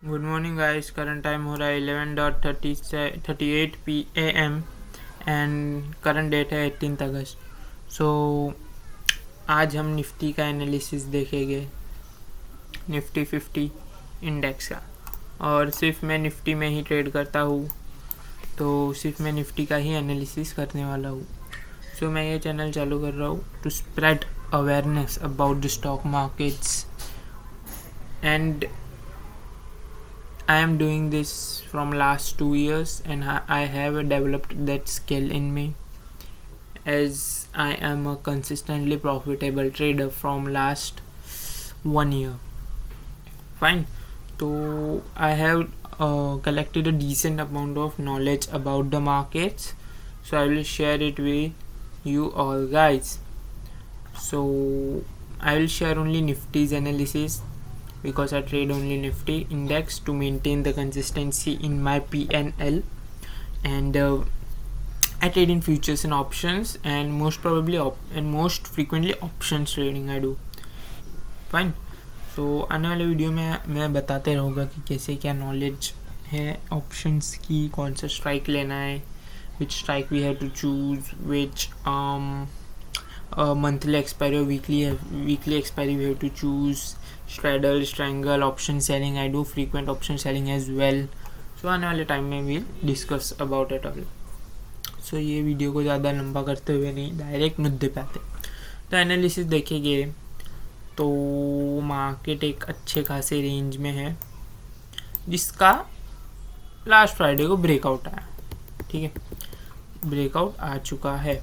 Good morning guys. Current time हो रहा है 11:38 PM एंड करंट डेट है 18 अगस्त। सो आज हम निफ्टी का एनालिसिस देखेंगे, निफ्टी 50 इंडेक्स का। और सिर्फ मैं निफ्टी में ही ट्रेड करता हूँ, तो सिर्फ मैं निफ्टी का ही एनालिसिस करने वाला हूँ। सो मैं ये चैनल चालू कर रहा हूँ to spread awareness about the stock markets, and I am doing this from last 2 years and I have developed that skill in me, as I am a consistently profitable trader from last 1 year. Fine. So I have collected a decent amount of knowledge about the markets, so I will share it with you all guys. So I will share only Nifty's analysis, because I trade only Nifty index to maintain the consistency in my PNL, and I trade in futures and options, and most frequently options trading I do. Fine. So आने वाले video में मैं बताते रहूँगा कि कैसे क्या knowledge है ऑप्शंस की, कौन सा स्ट्राइक लेना है, which strike we have to choose, which monthly expiry or weekly expiry we have to choose, straddle, strangle, option selling I do, frequent option selling as well. So आने वाले time में we'll discuss about it all. So ये video को ज़्यादा लंबा करते हुए नहीं, डायरेक्ट मुद्दे पे आते। तो एनालिसिस देखेंगे तो मार्केट एक अच्छे खासे रेंज में है, जिसका लास्ट फ्राइडे को ब्रेकआउट आया। ठीक है, ब्रेकआउट आ चुका है।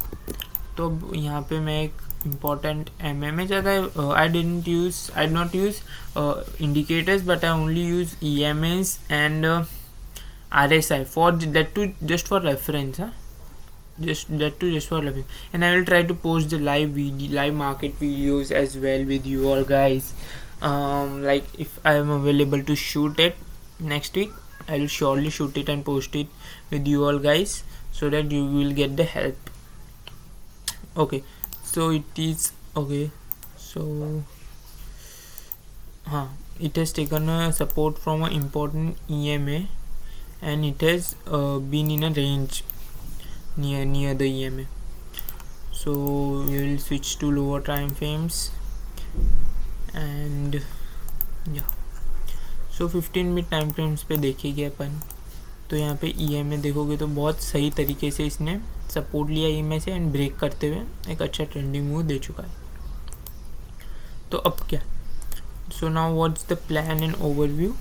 तो यहाँ पे मैं एक इम्पॉर्टेंट MMA ज़्यादा I not use indicators, but I only use EMAs and RSI for that to just for reference, just for reference, and I will try to post the live market videos as well with you all guys. Like if I am available to shoot it next week, I will surely shoot it and post it with you all guys, so that you will get the help. Okay, so it is okay. So it has taken a support from an important EMA, and it has been in a range near the EMA. So we will switch to lower time frames, and yeah, so 15 minute time frames पे देखेंगे अपन। तो यहाँ पे EMA देखोगे तो बहुत सही तरीके से इसने सपोर्ट लिया EMA से, एंड ब्रेक करते हुए एक अच्छा ट्रेंडिंग मूव दे चुका है। तो अब क्या, so now what's the plan and overview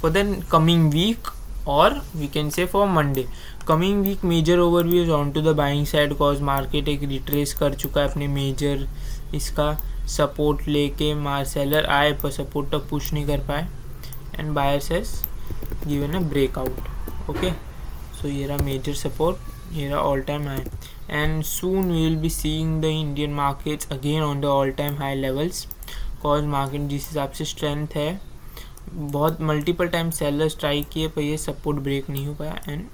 for the coming week, और we can say for Monday. Coming week major overview is on to the buying side, cause market एक रिट्रेस कर चुका है अपने मेजर इसका सपोर्ट लेके। Seller आए पर सपोर्ट तक पुश नहीं कर पाए, and buyers has given a breakout. Okay, so ये रहा मेजर सपोर्ट, ये रहा all time high, and soon we will be seeing the Indian markets again on the all time high levels, cause market जिस हिसाब से strength है, बहुत multiple time sellers try किए पर ये सपोर्ट ब्रेक नहीं हो पाया, and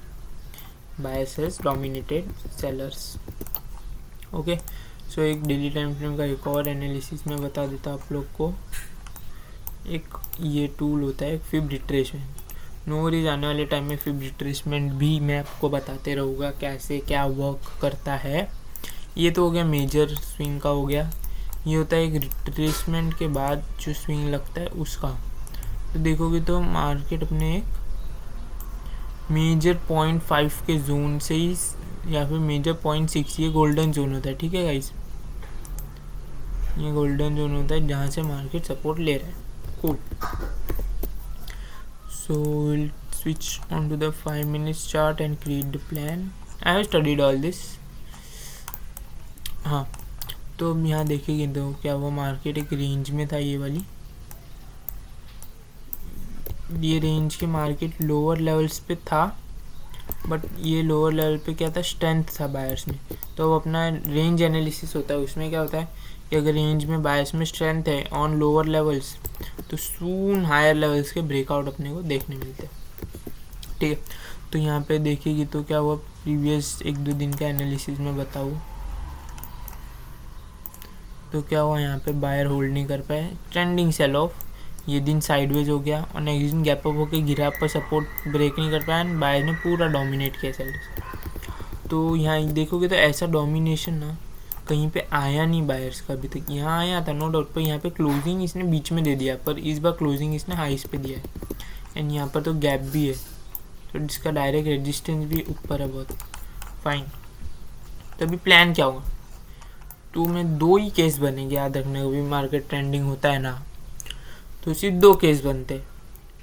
buyers has dominated sellers. Okay, so एक डेली टाइम फ्रेम का एक और एनालिसिस मैं बता देता आप लोग को। एक ये टूल होता है फिब रिट्रेसमेंट, नो वरीज, आने वाले टाइम में फिब रिट्रेसमेंट भी मैं आपको बताते रहूँगा कैसे क्या वर्क करता है। ये तो हो गया मेजर स्विंग का हो गया, ये होता है एक रिट्रेसमेंट के बाद जो स्विंग लगता है उसका। तो देखोगे तो मार्केट अपने एक मेजर 0.5 के जोन से ही, या फिर मेजर 0.6, ये गोल्डन जोन होता है। ठीक है गाइस, ये गोल्डन जोन होता है जहाँ से मार्केट सपोर्ट ले रहा है। Cool. So we'll switch on to the 5 minutes chart and create the plan. I have studied all this. हाँ, तो अब यहाँ देखेंगे तो क्या वो मार्केट एक रेंज में था, ये वाली ये रेंज के मार्केट लोअर लेवल्स पे था, बट ये लोअर लेवल पे क्या था, स्ट्रेंथ था बायर्स में। तो अब अपना रेंज एनालिसिस होता है, उसमें क्या होता है कि अगर रेंज में बायर्स में स्ट्रेंथ है ऑन लोअर लेवल्स, तो सून हायर लेवल्स के ब्रेकआउट अपने को देखने मिलते हैं। ठीक है, तो यहाँ पे देखेगी तो क्या हुआ, प्रीवियस 1-2 दिन का एनालिसिस में बताऊँ तो क्या हुआ, यहाँ पे बायर होल्ड नहीं कर पाए, ट्रेंडिंग सेल ऑफ, ये दिन साइडवेज हो गया और नेक्स्ट दिन गैप अप होकर गिरा, पर सपोर्ट ब्रेक नहीं कर पाया एंड बायर ने पूरा डोमिनेट किया सेल। तो यहाँ देखोगे तो ऐसा डोमिनेशन ना कहीं पे आया नहीं बायर्स का अभी तक। यहाँ आया था नो डाउट, पर यहाँ पे क्लोजिंग इसने बीच में दे दिया, पर इस बार क्लोजिंग इसने हाइस पे दिया है एंड यहाँ पर तो गैप भी है, तो इसका डायरेक्ट रेजिस्टेंस भी ऊपर है बहुत फाइन। तो अभी प्लान क्या होगा, तो मैं 2 ही केस बनेंगे याद रखने को भी, मार्केट ट्रेंडिंग होता है ना तो सिर्फ 2 केस बनते।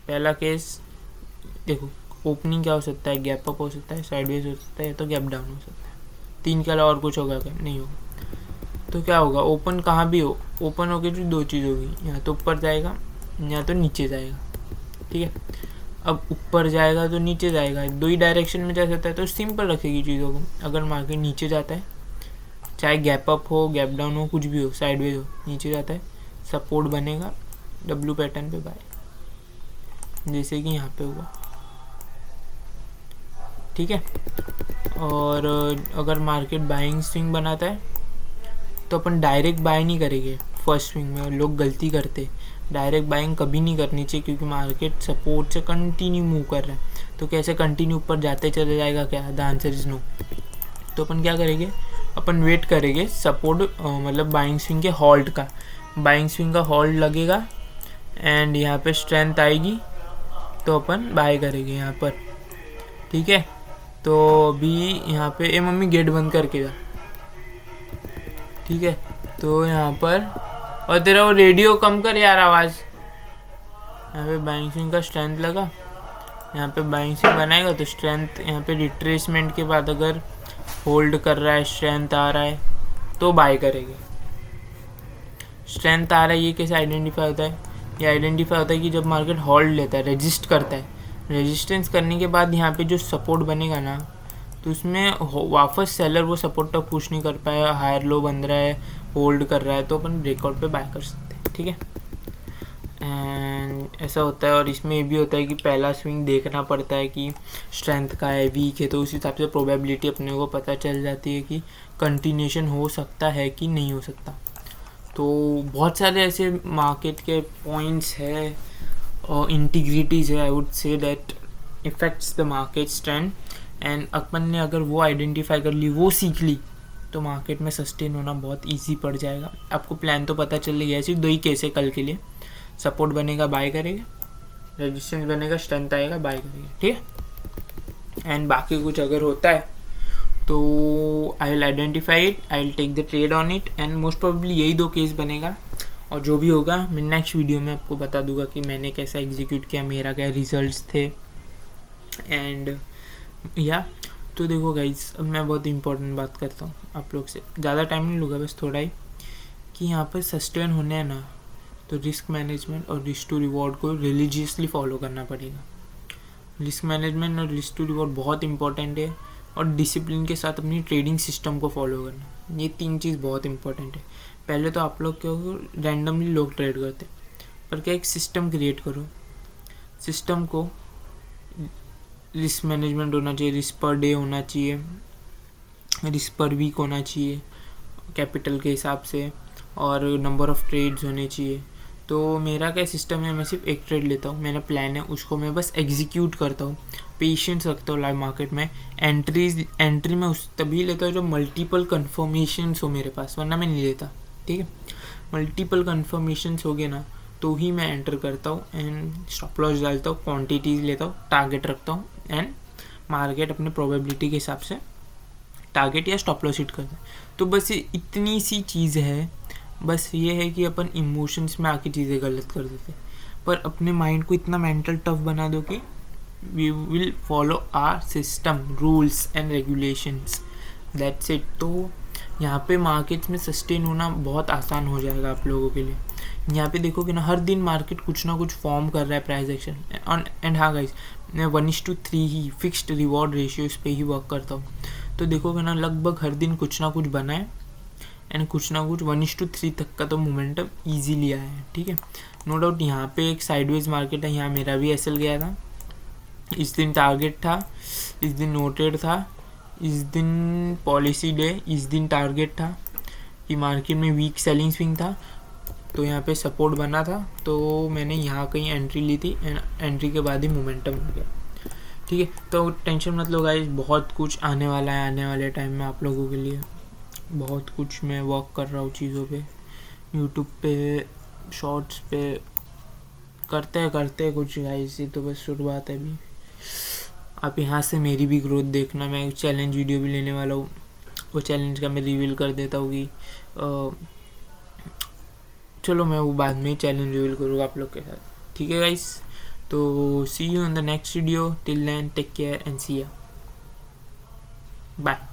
पहला केस देखो, ओपनिंग क्या हो सकता है, गैप अप हो सकता है, साइडवेज हो सकता है, या तो गैप डाउन हो सकता है। 3 के अलावा और कुछ होगा क्या, नहीं होगा। तो क्या होगा, ओपन कहाँ भी हो, ओपन होके जो 2 चीज़ होगी, या तो ऊपर जाएगा या तो नीचे जाएगा, ठीक है। अब ऊपर जाएगा तो नीचे जाएगा, 2 ही डायरेक्शन में जा सकता है, तो सिंपल रखेगी चीज़ों को। अगर मार्केट नीचे जाता है, चाहे गैप अप हो, गैप डाउन हो, कुछ भी हो, साइडवेज हो, नीचे जाता है, सपोर्ट बनेगा डब्ल्यू पैटर्न पे बाय, जैसे कि यहाँ पे हुआ, ठीक है। और अगर मार्केट बाइंग स्विंग बनाता है तो अपन डायरेक्ट बाय नहीं करेंगे। फर्स्ट स्विंग में लोग गलती करते, डायरेक्ट बाइंग कभी नहीं करनी चाहिए, क्योंकि मार्केट सपोर्ट से कंटिन्यू मूव कर रहा है, तो कैसे कंटिन्यू ऊपर जाते चले जाएगा क्या, द आंसर इज नो। तो अपन क्या करेंगे, अपन वेट करेंगे सपोर्ट मतलब बाइंग स्विंग के हॉल्ट का, बाइंग स्विंग का हॉल्ट लगेगा एंड यहाँ पे स्ट्रेंथ आएगी तो अपन बाय करेंगे यहाँ पर, ठीक है। तो अभी यहाँ पे ए मम्मी गेट बंद करके जा, ठीक है। तो यहाँ पर, और तेरा वो रेडियो कम कर यार आवाज़। यहाँ पे बाइंग स्विंग का स्ट्रेंथ लगा, यहाँ पे बाइंग स्विंग बनाएगा तो स्ट्रेंथ यहाँ पे रिट्रेसमेंट के बाद अगर होल्ड कर रहा है, स्ट्रेंथ आ रहा है तो बाय करेंगे। स्ट्रेंथ आ रहा है ये कैसे आइडेंटिफाई होता है, ये आइडेंटिफाई होता है कि जब मार्केट होल्ड लेता है, रेजिस्ट करता है, रेजिस्टेंस करने के बाद यहाँ पे जो सपोर्ट बनेगा ना, तो उसमें वापस सेलर वो सपोर्ट तक पुश नहीं कर पाया, हायर लो बन रहा है, होल्ड कर रहा है, तो अपन ब्रेकआउट पे बाय कर सकते हैं, ठीक है। एंड ऐसा होता है। और इसमें ये भी होता है कि पहला स्विंग देखना पड़ता है कि स्ट्रेंथ का है, वीक है, तो उस हिसाब से प्रोबेबिलिटी अपने को पता चल जाती है कि कंटिन्यूशन हो सकता है कि नहीं हो सकता। तो बहुत सारे ऐसे मार्केट के पॉइंट्स है और इंटीग्रिटीज़ है, I would say that effects the market trend, and अपन ने अगर वो आइडेंटिफाई कर ली, वो सीख ली, तो मार्केट में सस्टेन होना बहुत इजी पड़ जाएगा। आपको प्लान तो पता चल गया, सिर्फ 2 ही केस है कल के लिए, सपोर्ट बनेगा बाय करेगा, रेजिस्टेंस बनेगा स्ट्रेंथ आएगा बाय करेगा, ठीक है। एंड बाकी कुछ अगर होता है तो I will identify it, I will take the trade on it, and most probably यही 2 केस बनेगा। और जो भी होगा मैं नेक्स्ट वीडियो में आपको बता दूंगा कि मैंने कैसा एग्जीक्यूट किया, मेरा क्या रिजल्ट्स थे। एंड या तो देखो गाइज, अब मैं बहुत इंपॉर्टेंट बात करता हूँ आप लोग से, ज़्यादा टाइम नहीं लूँगा, बस थोड़ा ही, कि यहाँ पर सस्टेन होने है ना, तो रिस्क मैनेजमेंट और रिस्क टू रिवॉर्ड को रिलीजियसली फॉलो करना पड़ेगा। रिस्क मैनेजमेंट और रिस्क टू रिवॉर्ड बहुत इंपॉर्टेंट है, और डिसिप्लिन के साथ अपनी ट्रेडिंग सिस्टम को फॉलो करना, ये 3 चीज़ बहुत इंपॉर्टेंट है। पहले तो आप लोग क्या रैंडमली लोग ट्रेड करते, पर क्या एक सिस्टम क्रिएट करो, सिस्टम को रिस्क मैनेजमेंट होना चाहिए, रिस्क पर डे होना चाहिए, रिस्क पर वीक होना चाहिए कैपिटल के हिसाब से, और नंबर ऑफ़ ट्रेड्स होने चाहिए। तो मेरा क्या सिस्टम है, मैं सिर्फ एक ट्रेड लेता हूँ, मेरा प्लान है, उसको मैं बस एग्जीक्यूट करता हूँ, पेशेंस रखता हूँ लाइव मार्केट में। एंट्री में उस तभी लेता हूँ जो मल्टीपल कन्फर्मेशंस हो मेरे पास, वरना मैं नहीं लेता, ठीक है। मल्टीपल कन्फर्मेशंस हो गए ना तो ही मैं एंटर करता हूँ, एंड स्टॉप लॉस डालता हूँ, क्वांटिटीज लेता हूँ, टारगेट रखता हूँ, एंड मार्केट अपने प्रोबेबिलिटी के हिसाब से टारगेट या स्टॉप लॉस हिट करता है। तो बस ये इतनी सी चीज़ है, बस ये है कि अपन इमोशंस में आके चीज़ें गलत कर देते, पर अपने माइंड को इतना मेंटल टफ बना दो कि we will follow our system, rules and regulations, that's it. तो यहाँ पे मार्केट्स में सस्टेन होना बहुत आसान हो जाएगा आप लोगों के लिए। यहाँ पे देखोगे ना, हर दिन मार्केट कुछ ना कुछ फॉर्म कर रहा है प्राइस एक्शन, एंड हाँ गाइस, मैं 1:3 ही फिक्स्ड रिवॉर्ड रेशियोज पे ही वर्क करता हूँ। तो देखोगे ना, लगभग हर दिन कुछ ना कुछ बना है, एंड कुछ ना कुछ 1:3 तक का तो मोमेंटम ईजीली आया है, ठीक है। नो डाउट यहाँ पे एक साइडवेज मार्केट है, यहाँ मेरा भी एसएल गया था, इस दिन टारगेट था, इस दिन नोटेड था, इस दिन पॉलिसी डे, इस दिन टारगेट था कि मार्केट में वीक सेलिंग स्विंग था, तो यहाँ पे सपोर्ट बना था, तो मैंने यहाँ कहीं एंट्री ली थी एंड एंट्री के बाद ही मोमेंटम हो गया। ठीक है, तो टेंशन मत लो गाइस, बहुत कुछ आने वाला है आने वाले टाइम में आप लोगों के लिए। बहुत कुछ मैं वर्क कर रहा हूँ चीज़ों पे, यूट्यूब पे, शॉर्ट्स पे, करते हैं कुछ गाइस। ये तो बस शुरुआत है अभी। आप यहाँ से मेरी भी ग्रोथ देखना। मैं एक चैलेंज वीडियो भी लेने वाला हूँ, वो चैलेंज का मैं रिवील कर देता हूँ कि चलो मैं वो बाद में चैलेंज रिवील करूँगा आप लोग के साथ। ठीक है गाइस, तो see you in the next video. Till then take care and see ya, bye.